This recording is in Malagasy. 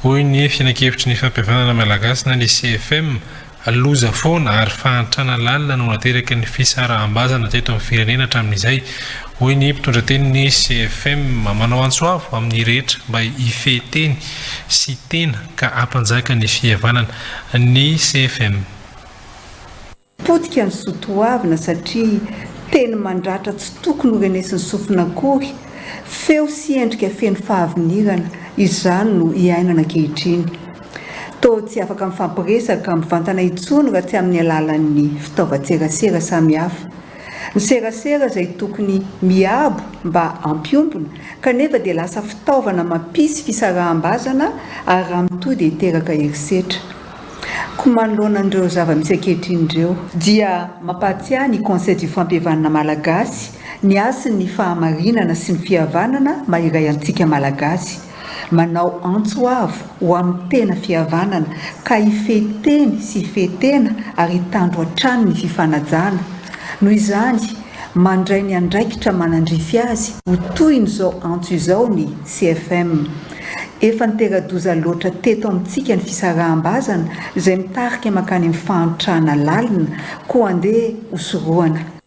hoy ny fianan-kevitry ny fampihavanana malagasy na ny CFM loza foana ary fahantrana lalina no nateraka ny fisaraham-bazana teto amin'ny firenena hatramin'izay. Hoy ny mpitondra teny ny CFM manao antsoavo amin'ny rehetra mba hifehteny sy tena ka hampanjaka ny fihavanana. Ny CFM potika ny sotoavina satria teny mandratra tsy tokony horenesin'ny sofin'akory, feo sy endrika feno fahavinirana, izany no iainana ankehitriny. Tô tsy afaka mifampiresaka mivantana intsony raha tsy amin'ny alalan'ny fitaovan-tserasera samihafa. Ny serasera izay tokony miabo mba hampiombona kanefa dia lasa fitaovana mampisy fisaraham-bazana ary raha mitohy dia hiteraka herisetra. Ko manoloana an'ireo zava-misy ankehitriny dia mampahatsiahy ny conseil du fampihavanana malagasy, ny asin'ny fahamarinana sy ny fihavanana mahiray antsika malagasy, manao antsoavo ho amin'ny tena fihavanana ka hifehteny sy hifehtena ary hitandro hatrany ny fifanajana. Noho izany mandray ny andraikitra manandrify azy ho toy n'izao antso izao ny CFM. Efa niteradoza loatra teto amintsika ny fisaraham-bazana izay mitarika makany amin'ny fahantrana lalina ko andeha hosoroana.